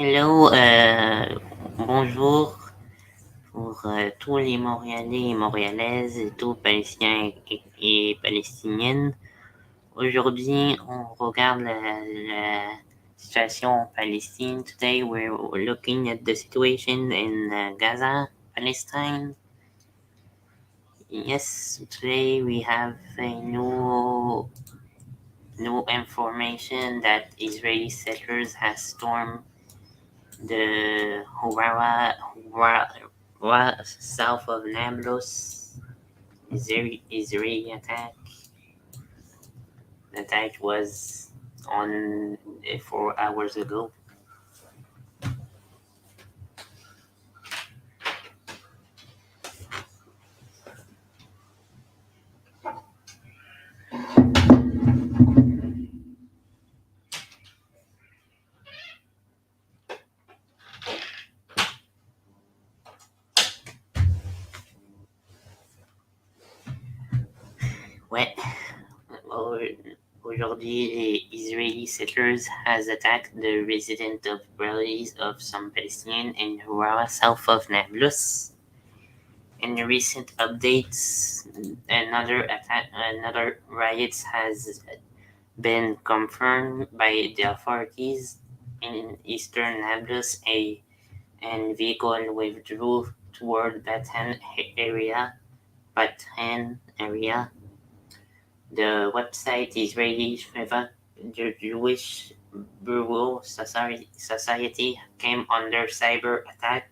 Hello, bonjour pour tous les Montréalais et Montréalaises, et tous Palestiniens et Palestiniennes. Aujourd'hui, on regarde la situation en Palestine. Today, we're looking at the situation in Gaza, Palestine. Yes, today we have a new information that Israeli settlers have stormed the south of Nablus. Israeli attack. The attack was on 4 hours ago. Ouais. Aujourd'hui, les Israeli settlers has attacked the resident of villages of some Palestinians in Hawara, south of Nablus. In the recent updates, another riots has been confirmed by the authorities in eastern Nablus. And vehicle withdrew toward Batan area. The website Israeli Jewish Bureau Society came under cyber attack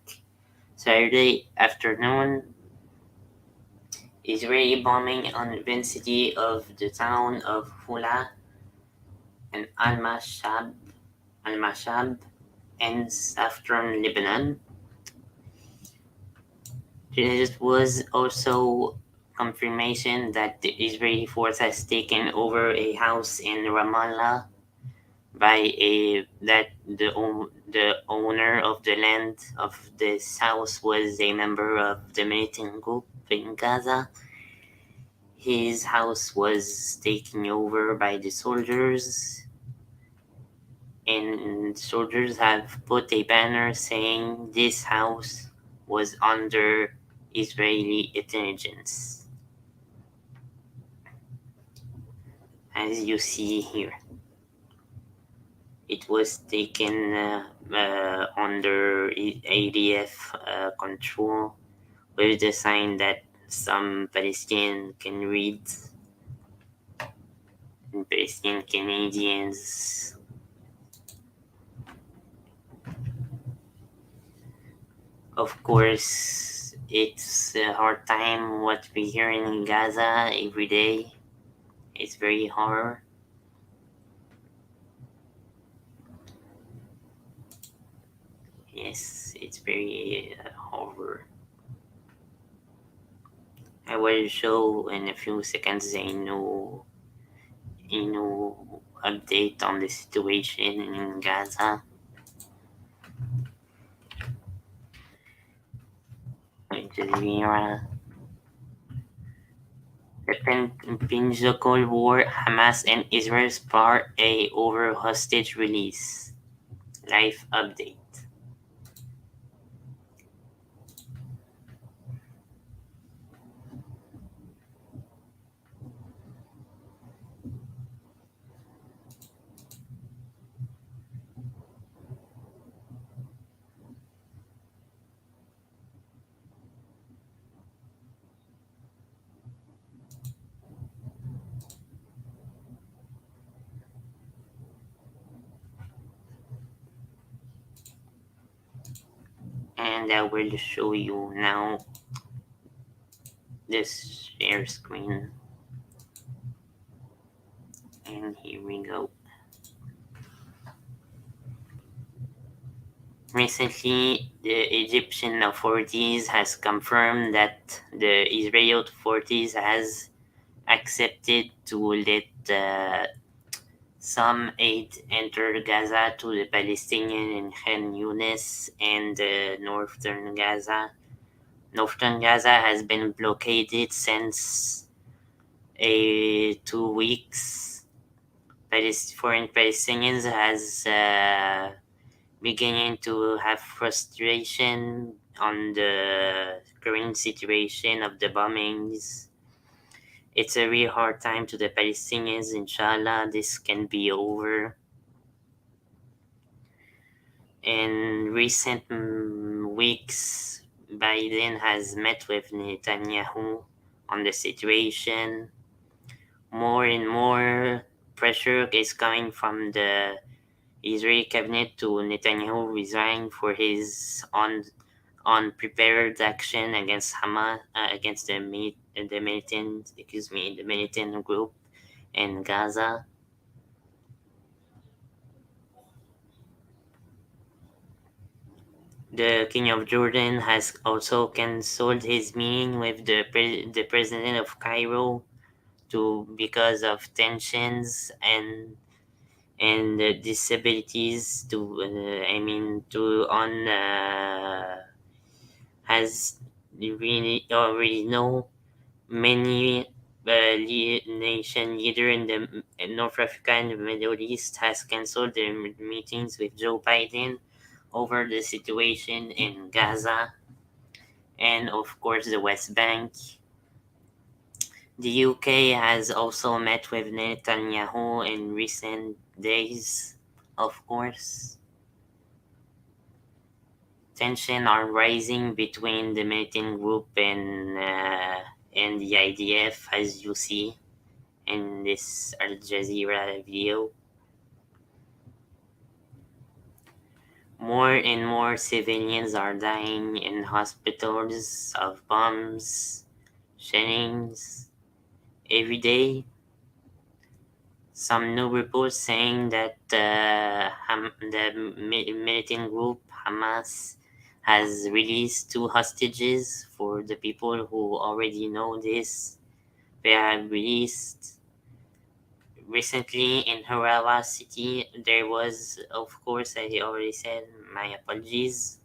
Saturday afternoon. Israeli bombing on the city of the town of Hula and Al-Mashab in southern Lebanon. There was also confirmation that the Israeli force has taken over a house in Ramallah that the owner of the land of this house was a member of the militant group in Gaza. His house was taken over by the soldiers, and soldiers have put a banner saying this house was under Israeli intelligence, as you see here. It was taken under ADF control with the sign that some Palestinians can read, and Palestinian Canadians. Of course, it's a hard time what we hear in Gaza every day. It's very hard. Yes, it's very horror. I will show in a few seconds a new update on the situation in Gaza. Jazeera. The Pinja Cold War, Hamas and Israel spar a over hostage release. Life update. And I will show you now this share screen. And here we go. Recently, the Egyptian authorities has confirmed that the Israeli authorities has accepted to let some aid enter Gaza to the Palestinian in Khan Yunis and northern Gaza. Northern Gaza has been blockaded since 2 weeks. Foreign Palestinians has beginning to have frustration on the current situation of the bombings. It's a really hard time to the Palestinians. Inshallah, this can be over. In recent weeks, Biden has met with Netanyahu on the situation. More and more pressure is coming from the Israeli cabinet to Netanyahu resign for his unprepared action against Hamas, against the militant, the militant group in Gaza. The King of Jordan has also cancelled his meeting with the president of Cairo to because of tensions and disabilities to to on has really already know many nation leader in the in North Africa and the Middle East has cancelled their meetings with Joe Biden over the situation in Gaza and of course the West Bank. The UK has also met with Netanyahu in recent days, of course. Tension are rising between the militant group and the IDF, as you see in this Al Jazeera video. More and more civilians are dying in hospitals of bombs, shellings every day. Some new reports saying that the militant group Hamas has released two hostages. For the people who already know this, they have released recently in Harawa city. There was, of course, I already said my apologies.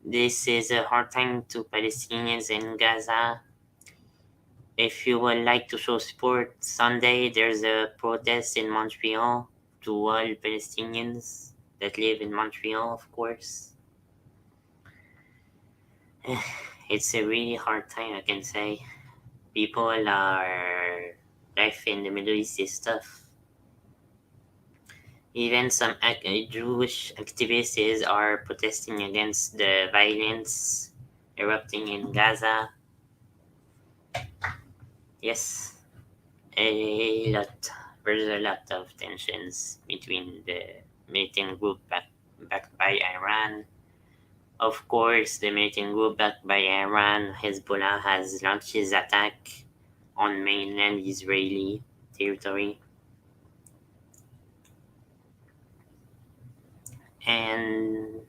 This is a hard time to Palestinians in Gaza. If you would like to show support, Sunday there's a protest in Montreal to all Palestinians that live in Montreal, of course. It's a really hard time, I can say. People are life in the Middle East is tough. Even some Jewish activists are protesting against the violence erupting in Gaza. Yes, a lot. There's a lot of tensions between the militant group backed by Iran. Of course, the militant group backed by Iran, Hezbollah, has launched its attack on mainland Israeli territory. And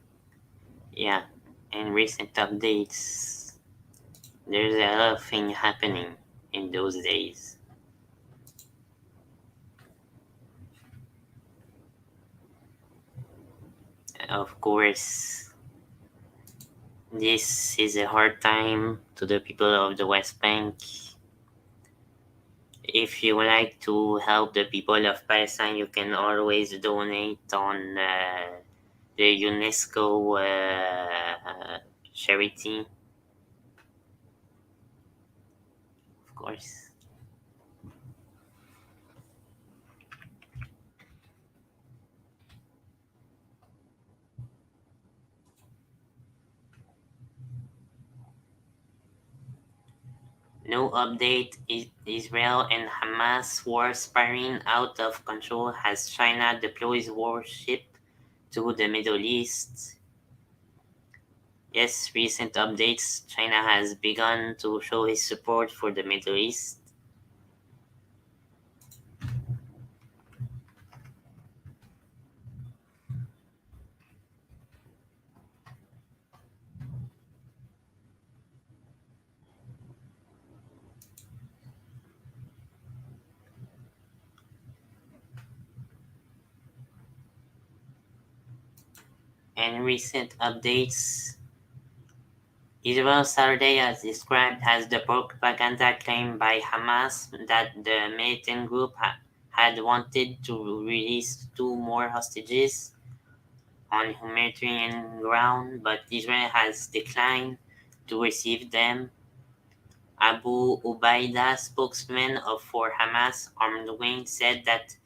yeah, in recent updates, there's a lot of things happening in those days. Of course, this is a hard time to the people of the West Bank. If you would like to help the people of Palestine, you can always donate on the UNESCO charity, of course. No update. Israel and Hamas war spiraling out of control as China deploys warship to the Middle East. Yes, recent updates. China has begun to show its support for the Middle East. And recent updates. Israel Saturday as described as the propaganda claim by Hamas that the militant group had wanted to release two more hostages on humanitarian ground, but Israel has declined to receive them. Abu Ubaida, spokesman for Hamas armed wing, said that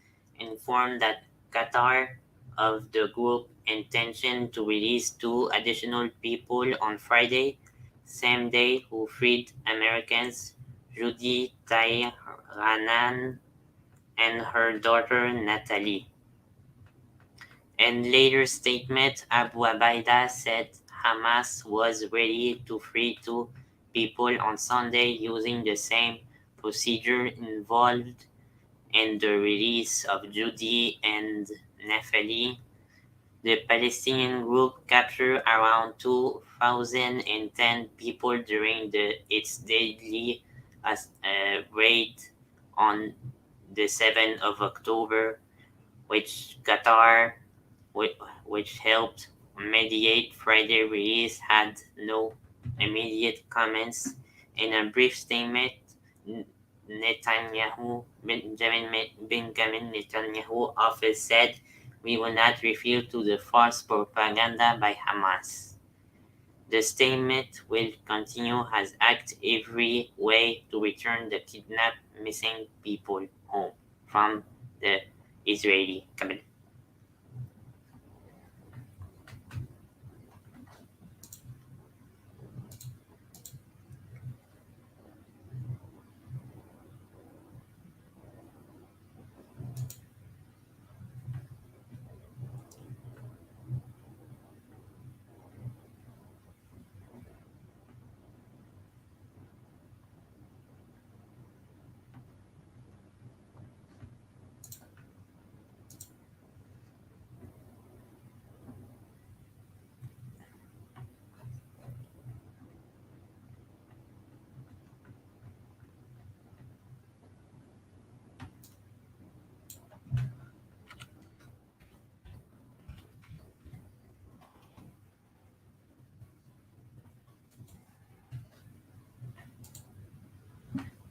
informed that Qatar of the group intention to release two additional people on Friday, same day who freed Americans Judy Tahranan and her daughter Natalie. In later statement, Abu Ubaida said Hamas was ready to free two people on Sunday using the same procedure involved in the release of Judy and Nephali. The Palestinian group captured around 2,010 people during its daily raid on the 7th of October, which Qatar which, which helped mediate Friday release, had no immediate comments. In a brief statement, Benjamin Netanyahu office said, "We will not refuse to the false propaganda by Hamas." The statement will continue as act every way to return the kidnapped missing people home from the Israeli capital.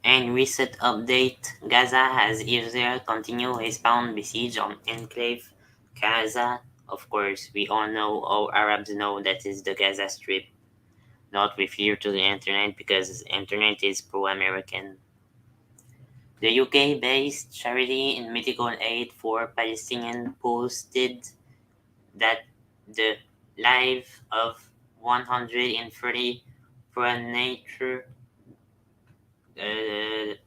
In recent update, Gaza has Israel continue his pound besiege on enclave Gaza. Of course, we all know, all Arabs know that is the Gaza Strip. Not refer to the internet because the internet is pro-American. The UK-based charity in medical aid for Palestinians posted that the life of 130 prenatal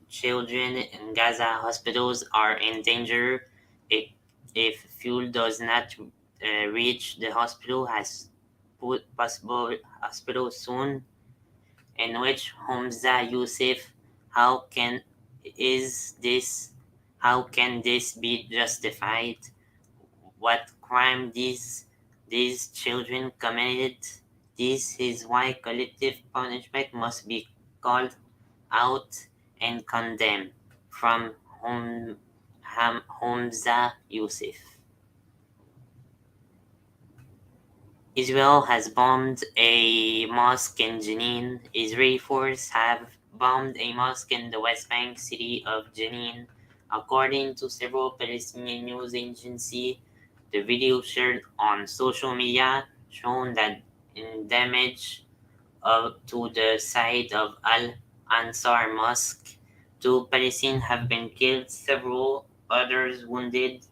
children in Gaza hospitals are in danger if, if fuel does not reach the hospital as possible hospital soon. In which Hamza Youssef, how can is this? How can this be justified? What crime these children committed? This is why collective punishment must be called out and condemned from Hamza Youssef. Israel has bombed a mosque in Jenin. Israeli forces have bombed a mosque in the West Bank city of Jenin. According to several Palestinian news agencies, the video shared on social media shown that in damage to the site of Al Ansar Mosque. Two Palestinians have been killed, several others wounded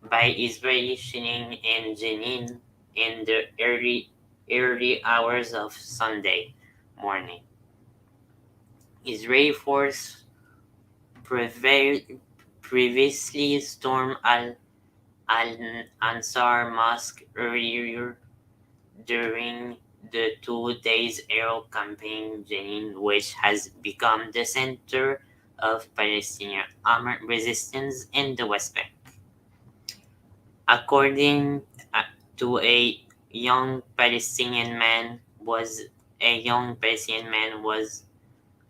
by Israeli shelling in Jenin in the early hours of Sunday morning. Israeli forces previously stormed Al Ansar Mosque earlier during the 2 days air campaign Jenin, which has become the center of Palestinian armed resistance in the West Bank. According to a young Palestinian man was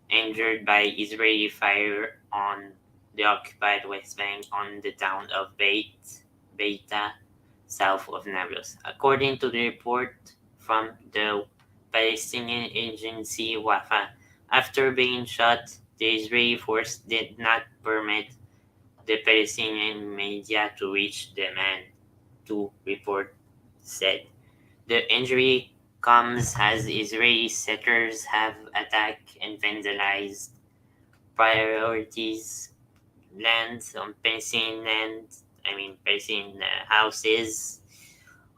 injured by Israeli fire on the occupied West Bank on the town of Beita, south of Nablus. According to the report from the Palestinian agency Wafa, after being shot, the Israeli force did not permit the Palestinian media to reach the man to report said. The injury comes as Israeli settlers have attacked and vandalized priorities lands on Palestinian land, Palestinian houses.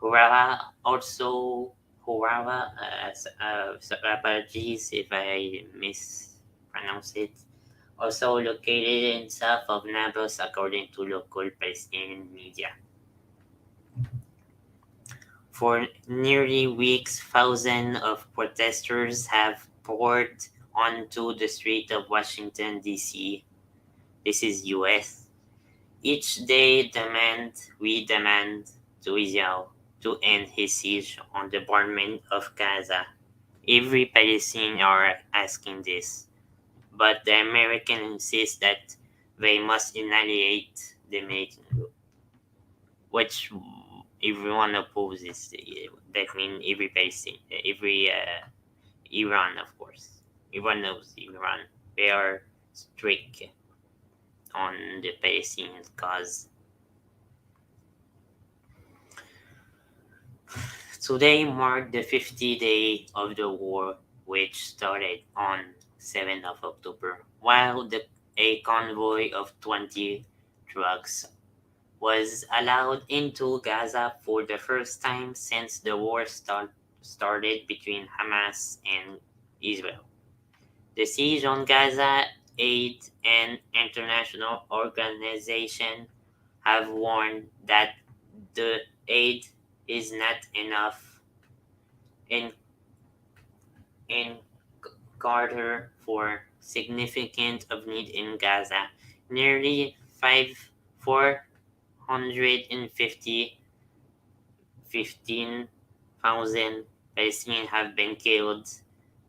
Hurawa also, Hurawa, apologies if I mispronounce it, also located in south of Nablus according to local Palestinian media. For nearly weeks, thousands of protesters have poured onto the street of Washington, D.C. This is US. Each day we demand to Israel to end his siege on the bombardment of Gaza. Every Palestinian are asking this, but the Americans insist that they must annihilate the militant group, which everyone opposes. That means every Palestinian, every Iran, of course. Everyone knows Iran. They are strict on the Palestinian cause. Today marked the 50th day of the war, which started on 7th of October, while a convoy of 20 trucks was allowed into Gaza for the first time since the war started between Hamas and Israel. The siege on Gaza aid and international organizations have warned that the aid is not enough in in Carter for significant of need in Gaza. Nearly 450 15,000 Palestinians have been killed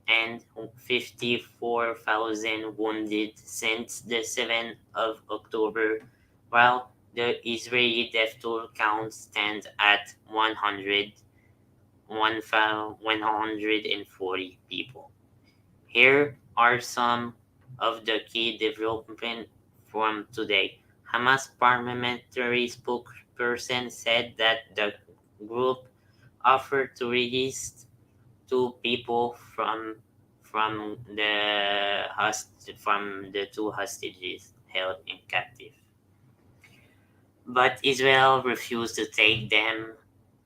and 54,000 wounded since the 7th of October, while the Israeli death toll count stands at 140 people. Here are some of the key developments from today. Hamas parliamentary spokesperson said that the group offered to release two people from the two hostages held in captive. But Israel refused to take them.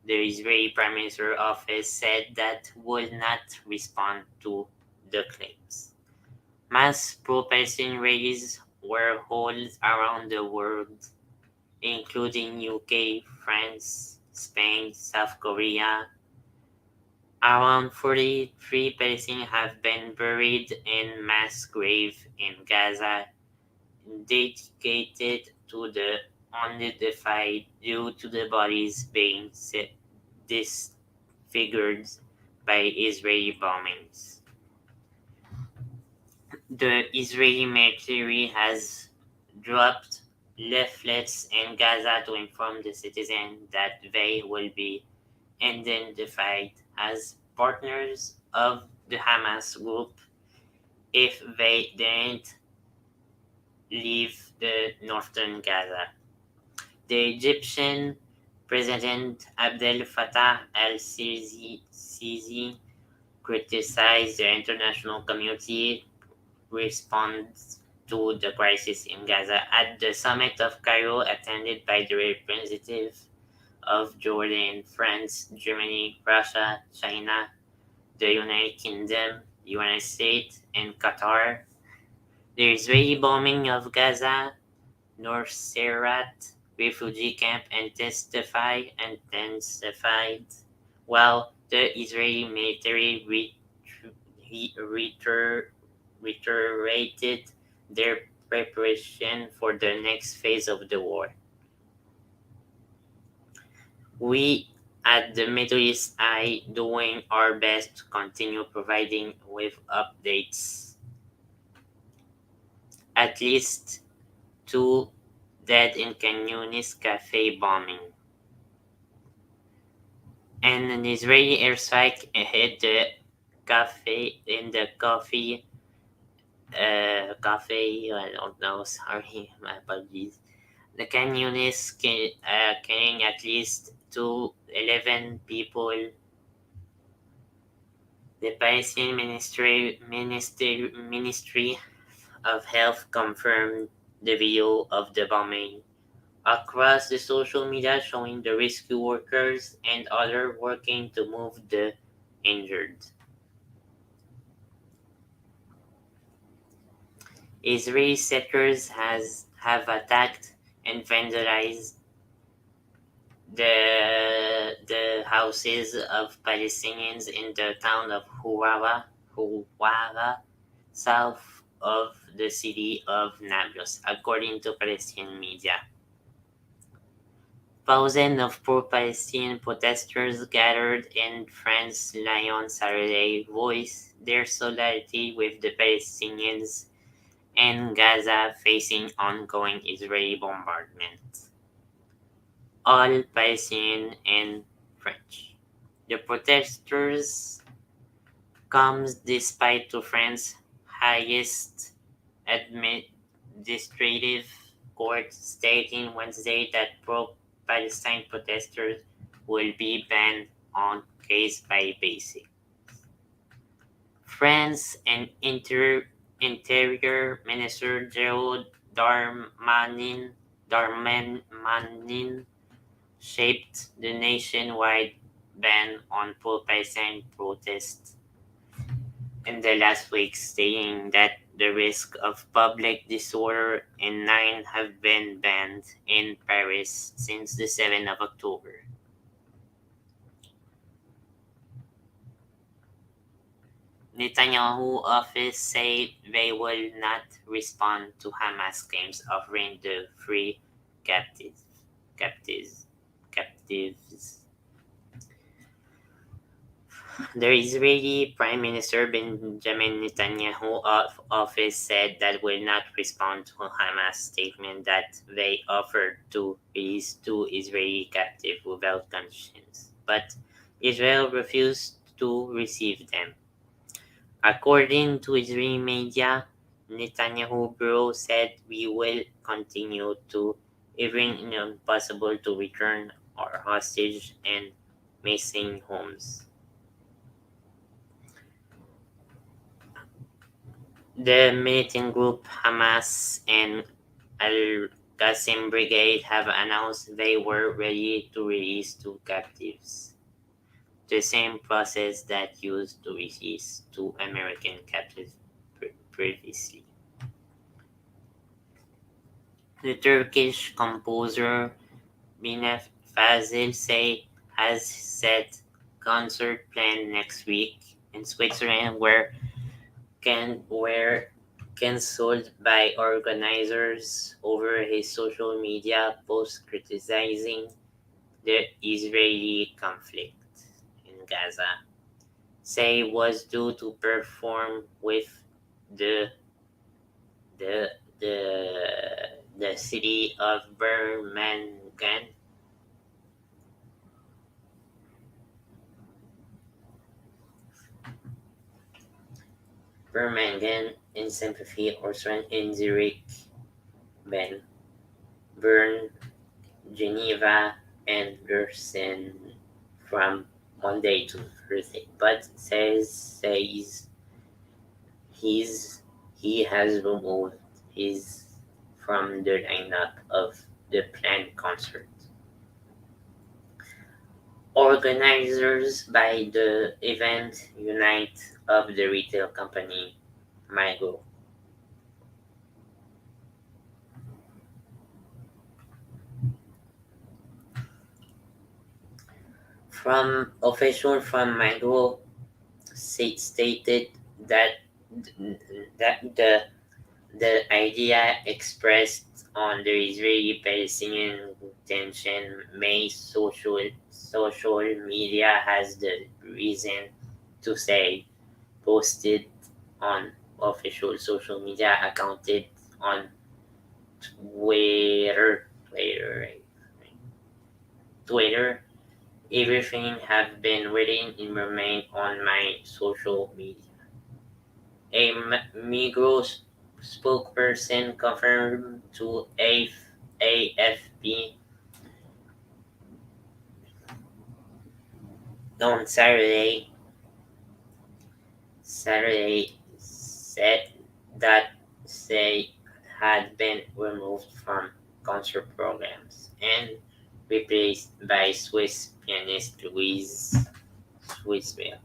The Israeli Prime Minister's office said that would not respond to the claims. Mass pro-Palestinian rallies were held around the world, including UK, France, Spain, South Korea. Around 43 Palestinians have been buried in mass graves in Gaza, dedicated to the unidentified due to the bodies being disfigured by Israeli bombings. The Israeli military has dropped leaflets in Gaza to inform the citizens that they will be identified as partners of the Hamas group if they didn't leave the northern Gaza. The Egyptian President Abdel Fattah al-Sisi criticized the international community response to the crisis in Gaza at the summit of Cairo attended by the representative of Jordan, France, Germany, Russia, China, the United Kingdom, the United States, and Qatar. The Israeli bombing of Gaza, Nuseirat refugee camp intensified, while the Israeli military reiterated their preparation for the next phase of the war. We at the Middle East Eye doing our best to continue providing with updates. At least two dead in Can Yunis cafe bombing. And an Israeli airstrike hit the cafe, I don't know, sorry, my apologies. The Can Yunis killing at least to 11 people. The Palestinian Ministry of Health confirmed the video of the bombing across the social media, showing the rescue workers and others working to move the injured. Israeli settlers have attacked and vandalized the houses of Palestinians in the town of Huwara, south of the city of Nablus, according to Palestinian media. Thousands of pro-Palestinian protesters gathered in France Lyon Saturday voiced their solidarity with the Palestinians in Gaza facing ongoing Israeli bombardment. All Palestinian in French. The protesters comes despite to France's highest administrative court stating Wednesday that pro-Palestine protesters will be banned on case-by basis. France and Interior Minister Gerald Darmanin shaped the nationwide ban on pro-Palestine protests in the last week, saying that the risk of public disorder and nine have been banned in Paris since the 7th of October. Netanyahu office said they will not respond to Hamas claims offering the free captives. captives. captives. The Israeli Prime Minister Benjamin Netanyahu of office said that will not respond to Hamas statement that they offered to release two Israeli captives without conditions, but Israel refused to receive them. According to Israeli media, Netanyahu bureau said we will continue to even impossible to return our hostage and missing homes. The militant group Hamas and Al-Qassam Brigade have announced they were ready to release two captives, the same process that used to release two American captives previously. The Turkish composer Minef Fazil say has set concert planned next week in Switzerland were cancelled by organizers over his social media post criticizing the Israeli conflict in Gaza. Say was due to perform with the the the city of Birmingham in sympathy or in Zurich, Bern, Geneva, and Lausanne from Monday to Thursday, but says he has removed his from the lineup of the planned concert. Organizers by the event unite of the retail company Migo. From official from Migo stated that the idea expressed on the Israeli-Palestinian tension made social media has the reason to say posted on official social media accounted on Twitter. Everything have been written and remain on my social media. A Migros spokesperson confirmed to AFP On Saturday said that they had been removed from concert programs and replaced by Swiss pianist Louise Swissville.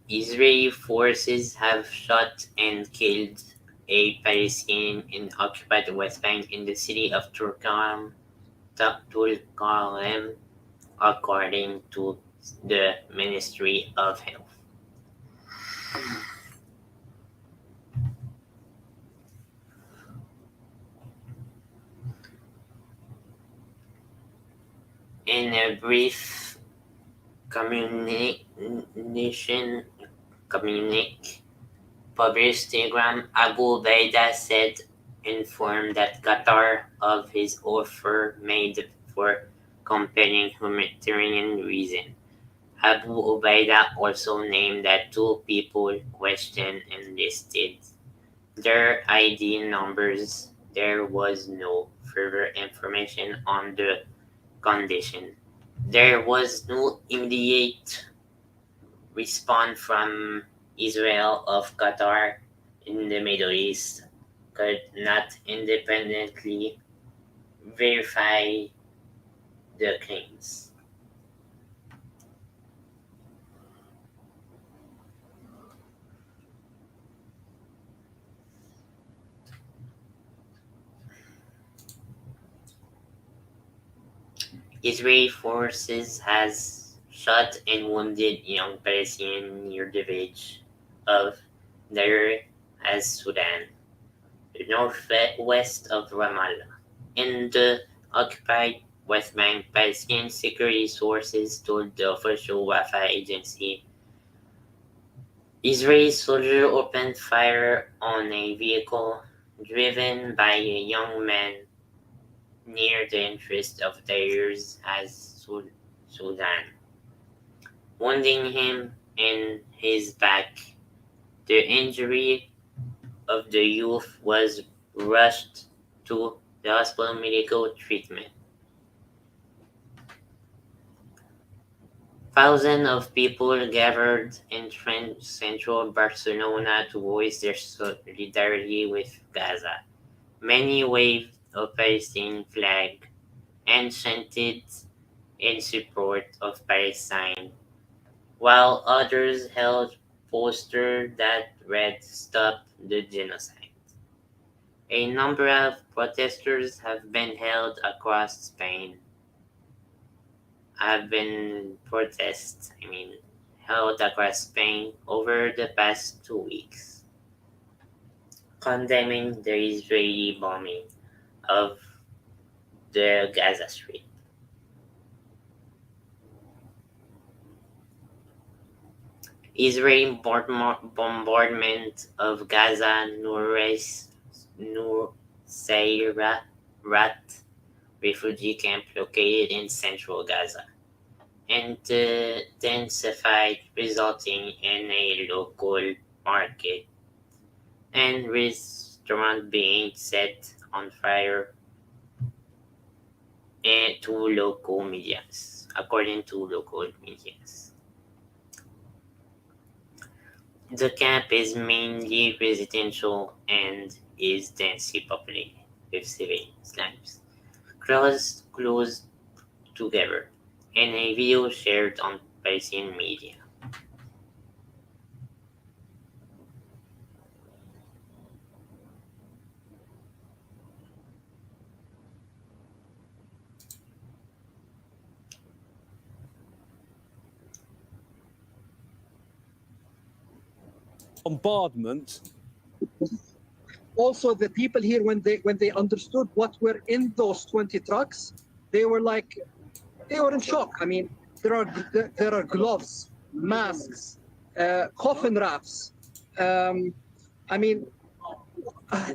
Israeli forces have shot and killed a Palestinian in occupied West Bank in the city of Tulkarm, according to the Ministry of Health. In a brief communique published Telegram, Abu Ubaidah said informed that Qatar of his offer made for compelling humanitarian reason. Abu Ubaidah also named that two people questioned and listed their ID numbers. There was no further information on the condition. There was no immediate response from Israel of Qatar in the Middle East could not independently verify the claims. Israeli forces has shot and wounded young Palestinians near the village of Deir as-Sudan, northwest of Ramallah. In the occupied West Bank, Palestinian security sources told the official Wafa agency Israeli soldiers opened fire on a vehicle driven by a young man near the entrance of Deir as-Sudan, wounding him in his back. The injury of the youth was rushed to the hospital medical treatment. Thousands of people gathered in central Barcelona to voice their solidarity with Gaza. Many waved a Palestinian flag and chanted in support of Palestine, while others held posters that read "Stop the Genocide." A number of protesters have been held across Spain. Held across Spain over the past 2 weeks, condemning the Israeli bombing of the Gaza Strip. Israeli bombardment of Gaza Nusayrat refugee camp located in central Gaza intensified, resulting in a local market and restaurant being set on fire according to local medias. The camp is mainly residential and is densely populated with civilian lives close together, in a video shared on Palestinian media. Bombardment. Also, the people here, when they understood what were in those 20 trucks, they were in shock. I mean, there are gloves, masks, coffin wraps. I mean,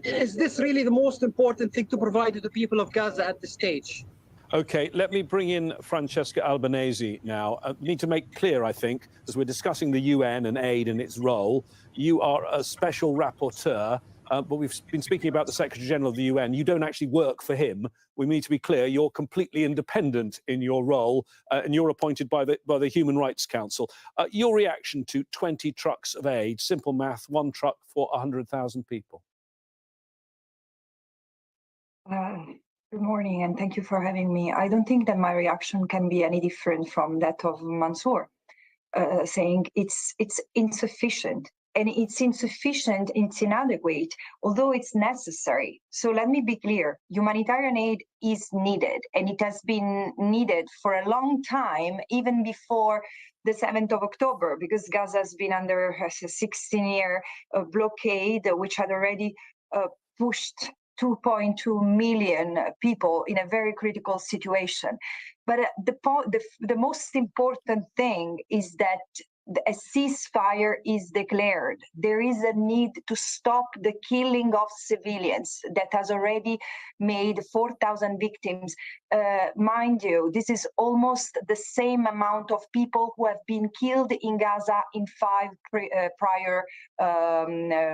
is this really the most important thing to provide to the people of Gaza at this stage? Okay, let me bring in Francesca Albanese now. Need to make clear, I think, as we're discussing the UN and aid and its role, you are a special rapporteur but we've been speaking about the Secretary General of the UN. You don't actually work for him. We need to be clear, you're completely independent in your role, and you're appointed by the Human Rights Council. Your reaction to 20 trucks of aid, simple math, one truck for 100,000 people. Good morning, and thank you for having me. I don't think that my reaction can be any different from that of Mansour, saying it's insufficient. And it's insufficient, it's inadequate, although it's necessary. So let me be clear, humanitarian aid is needed, and it has been needed for a long time, even before the 7th of October, because Gaza has been under a 16-year blockade, which had already pushed 2.2 million people in a very critical situation. But the most important thing is that a ceasefire is declared. There is a need to stop the killing of civilians that has already made 4,000 victims. Mind you, this is almost the same amount of people who have been killed in Gaza in 5 prior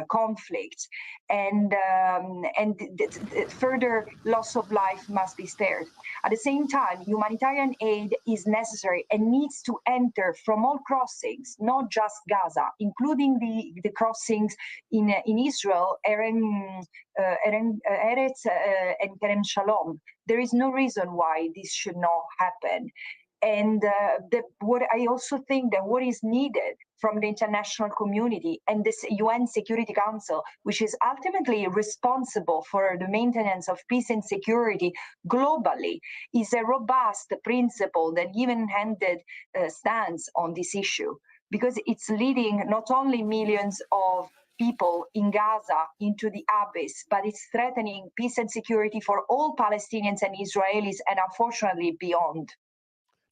conflicts. And further loss of life must be spared. At the same time, humanitarian aid is necessary and needs to enter from all crossings, not just Gaza, including the crossings in Israel, Eretz and Kerem Shalom. There is no reason why this should not happen. And what I also think that what is needed from the international community and this UN Security Council, which is ultimately responsible for the maintenance of peace and security globally, is a robust principle that even-handed stance on this issue, because it's leading not only millions of people in Gaza into the abyss, but it's threatening peace and security for all Palestinians and Israelis, and unfortunately beyond.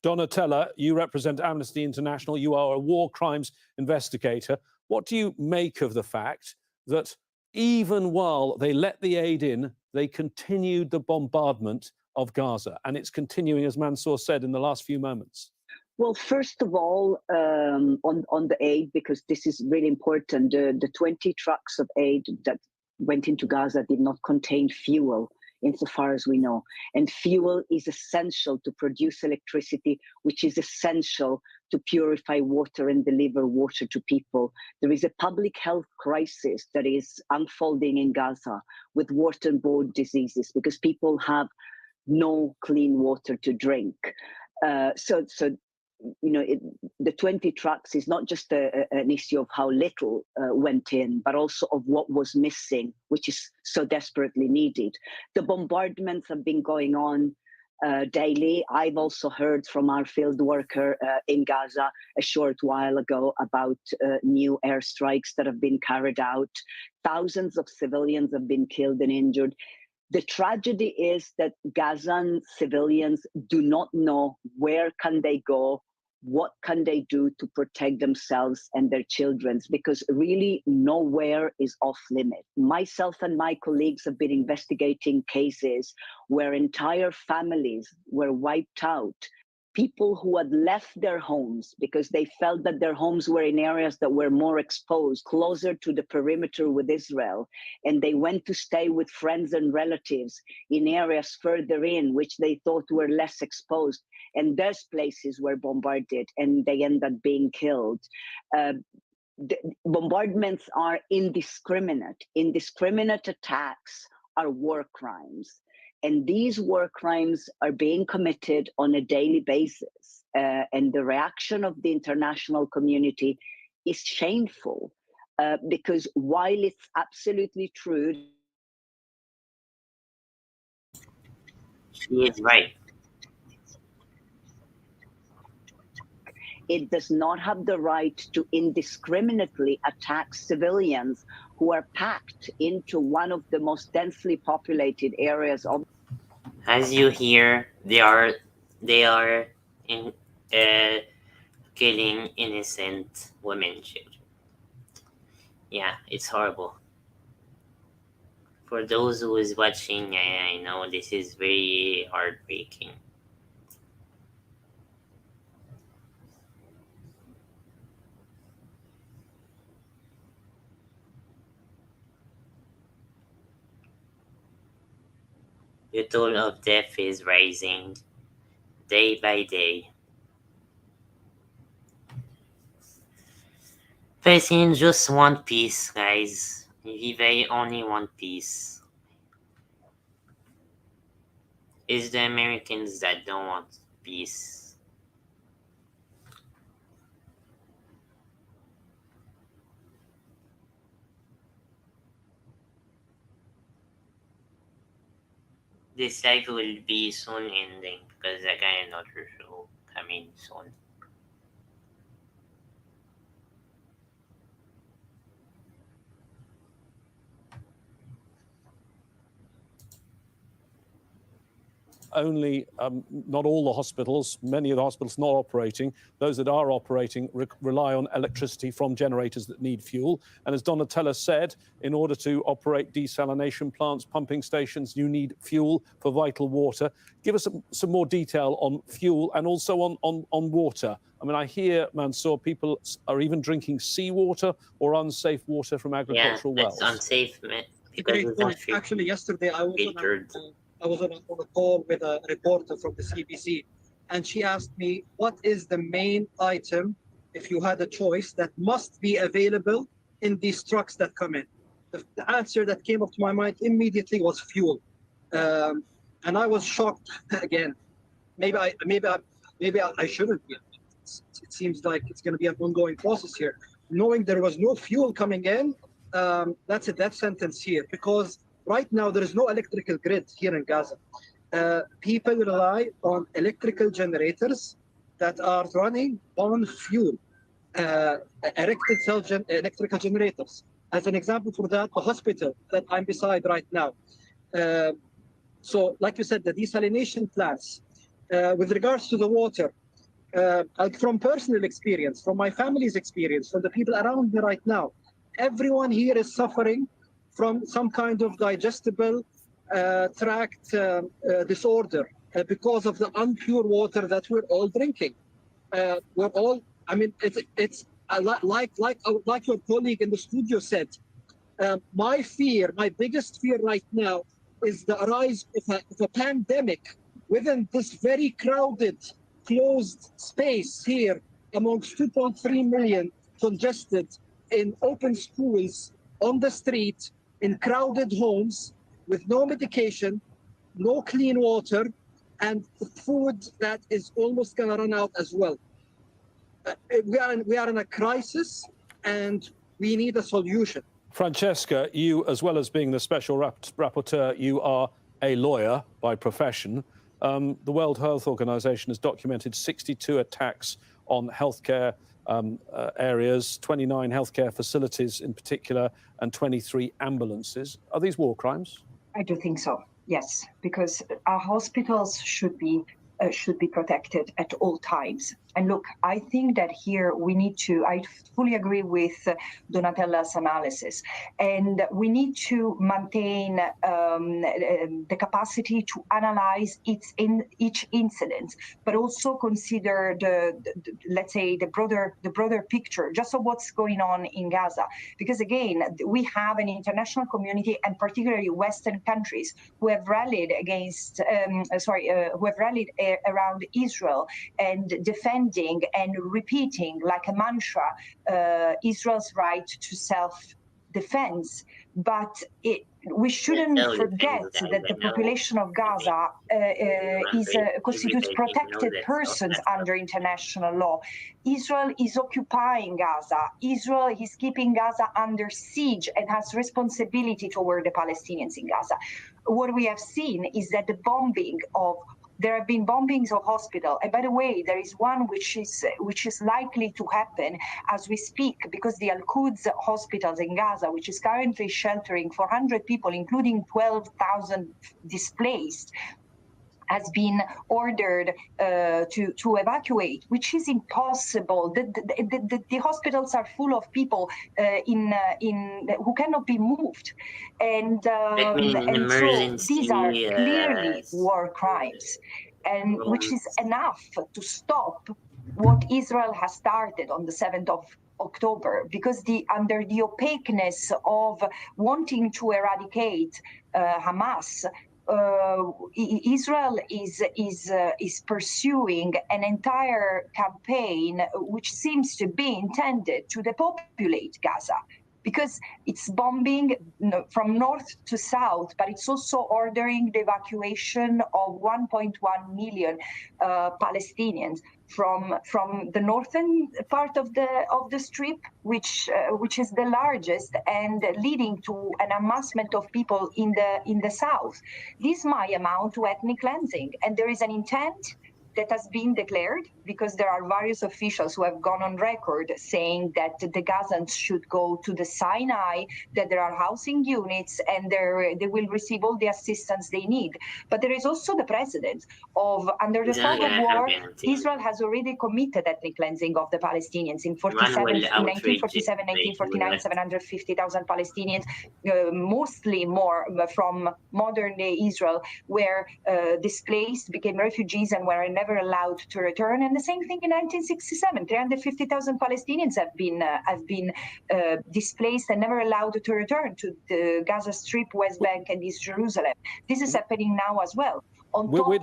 Donatella, you represent Amnesty International. You are a war crimes investigator. What do you make of the fact that even while they let the aid in, they continued the bombardment of Gaza? And it's continuing, as Mansour said, in the last few moments. Well, first of all, on the aid, because this is really important, the 20 trucks of aid that went into Gaza did not contain fuel, insofar as we know. And fuel is essential to produce electricity, which is essential to purify water and deliver water to people. There is a public health crisis that is unfolding in Gaza with waterborne diseases because people have no clean water to drink. So you know, the 20 trucks is not just an issue of how little went in, but also of what was missing, which is so desperately needed. The bombardments have been going on daily. I've also heard from our field worker in Gaza a short while ago about new airstrikes that have been carried out. Thousands of civilians have been killed and injured. The tragedy is that Gazan civilians do not know where can they go, what can they do to protect themselves and their children, because really nowhere is off limit. Myself and my colleagues have been investigating cases where entire families were wiped out. People who had left their homes because they felt that their homes were in areas that were more exposed, closer to the perimeter with Israel, and they went to stay with friends and relatives in areas further in, which they thought were less exposed. And those places were bombarded and they end up being killed. The bombardments are indiscriminate. Indiscriminate attacks are war crimes. And these war crimes are being committed on a daily basis. And the reaction of the international community is shameful because while it's absolutely true, She is right. it does not have the right to indiscriminately attack civilians who are packed into one of the most densely populated areas of. As you hear, they are killing innocent women and children. Yeah, it's horrible. For those who is watching, I know this is very heartbreaking. The toll of death is rising day by day. Palestinians just want peace, guys. They only want peace. It's the Americans that don't want peace. This life will be soon ending because I got another show coming soon. Only not all the hospitals, many of the hospitals not operating. Those that are operating rely on electricity from generators that need fuel. And as Donatella said, in order to operate desalination plants, pumping stations, you need fuel for vital water. Give us some more detail on fuel and also on water. I mean, I hear, Mansour, people are even drinking seawater or unsafe water from agricultural wells. It's unsafe, man. Great point. Actually, yesterday I was on a call with a reporter from the CBC, and she asked me, what is the main item, if you had a choice, that must be available in these trucks that come in? The answer that came up to my mind immediately was fuel. And I was shocked again. Maybe I shouldn't be. It seems like it's going to be an ongoing process here. Knowing there was no fuel coming in, that's a death sentence here, because right now there is no electrical grid here in Gaza. People rely on electrical generators that are running on fuel, electrical generators. As an example for that, the hospital that I'm beside right now. So like you said, the desalination plants, with regards to the water, from personal experience, from my family's experience, from the people around me right now, everyone here is suffering from some kind of digestible tract disorder because of the impure water that we're all drinking. We're all, I mean, it's like your colleague in the studio said, my biggest fear right now is the rise of a pandemic within this very crowded, closed space here amongst 2.3 million congested in open schools, on the street, in crowded homes, with no medication, no clean water, and food that is almost going to run out as well. We are in a crisis, and we need a solution. Francesca, you, as well as being the special rapporteur, you are a lawyer by profession. The World Health Organization has documented 62 attacks on healthcare areas, 29 healthcare facilities in particular, and 23 ambulances. Are these war crimes? I do think so, yes, because our hospitals should be protected at all times. And look, I think that here we need to, I fully agree with Donatella's analysis, and we need to maintain the capacity to analyze each incident, but also consider let's say the broader picture, just of what's going on in Gaza. Because again, we have an international community, and particularly Western countries, who have rallied against, who have rallied around Israel and defending and repeating like a mantra Israel's right to self-defense. But we shouldn't forget that the population of Gaza constitutes protected persons under international law. Israel is occupying Gaza. Israel is keeping Gaza under siege and has responsibility toward the Palestinians in Gaza. What we have seen is that there have been bombings of hospitals, and by the way, there is one which is likely to happen as we speak, because the Al-Quds hospitals in Gaza, which is currently sheltering 400 people, including 12,000 displaced, has been ordered to evacuate, which is impossible. The hospitals are full of people who cannot be moved, and so these are clearly war crimes, and which is enough to stop what Israel has started on the 7th of October, because under the opaqueness of wanting to eradicate Hamas, Israel is pursuing an entire campaign which seems to be intended to depopulate Gaza, because it's bombing from north to south, but it's also ordering the evacuation of 1.1 million Palestinians from the northern part of the strip, which is the largest, and leading to an amassment of people in the south. This might amount to ethnic cleansing, and there is an intent that has been declared, because there are various officials who have gone on record saying that the Gazans should go to the Sinai, that there are housing units, and they will receive all the assistance they need. But there is also the precedent of, under the fog of war, Israel has already committed ethnic cleansing of the Palestinians in 1947, 1949, 750,000 Palestinians, mostly more from modern-day Israel, were displaced, became refugees, and were never allowed to return. And the same thing in 1967, 350,000 Palestinians have been displaced and never allowed to return to the Gaza Strip, West Bank, and East Jerusalem. This is happening now as well. We're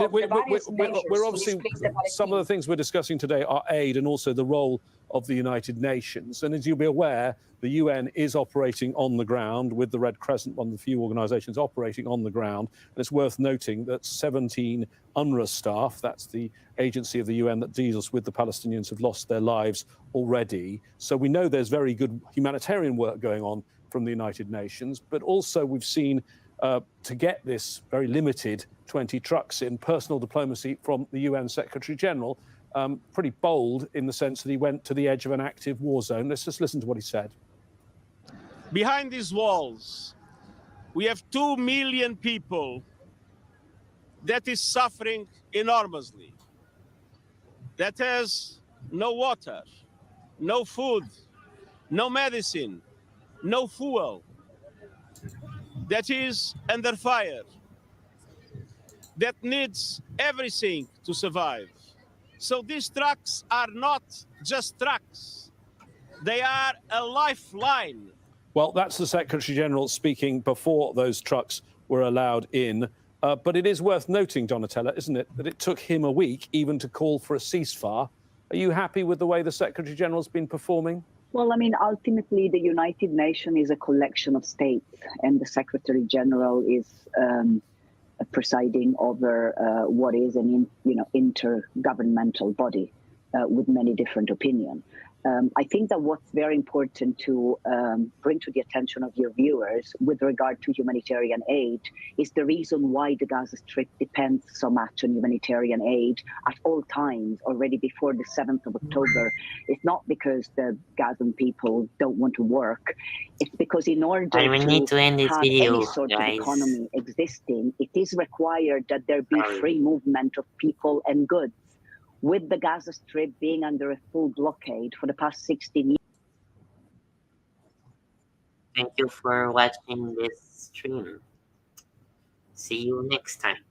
obviously, some of the things we're discussing today are aid and also the role of the United Nations. And as you'll be aware, the UN is operating on the ground with the Red Crescent, one of the few organisations operating on the ground. And it's worth noting that 17 UNRWA staff, that's the agency of the UN that deals with the Palestinians, have lost their lives already. So we know there's very good humanitarian work going on from the United Nations, but also we've seen to get this very limited 20 trucks in, personal diplomacy from the UN Secretary General, pretty bold in the sense that he went to the edge of an active war zone. Let's just listen to what he said. Behind these walls, we have 2 million people that is suffering enormously, that has no water, no food, no medicine, no fuel, that is under fire, that needs everything to survive. So these trucks are not just trucks. They are a lifeline. Well, that's the Secretary General speaking before those trucks were allowed in. But it is worth noting, Donatella, isn't it, that it took him a week even to call for a ceasefire. Are you happy with the way the Secretary General's been performing? Well, I mean, ultimately, the United Nations is a collection of states, and the Secretary General is presiding over what is an intergovernmental body with many different opinions. I think that what's very important to bring to the attention of your viewers with regard to humanitarian aid is the reason why the Gaza Strip depends so much on humanitarian aid at all times, already before the 7th of October. It's not because the Gazan people don't want to work. It's because in order to have any sort of economy existing, it is required that there be free movement of people and goods. With the Gaza Strip being under a full blockade for the past 16 years. Thank you for watching this stream. See you next time.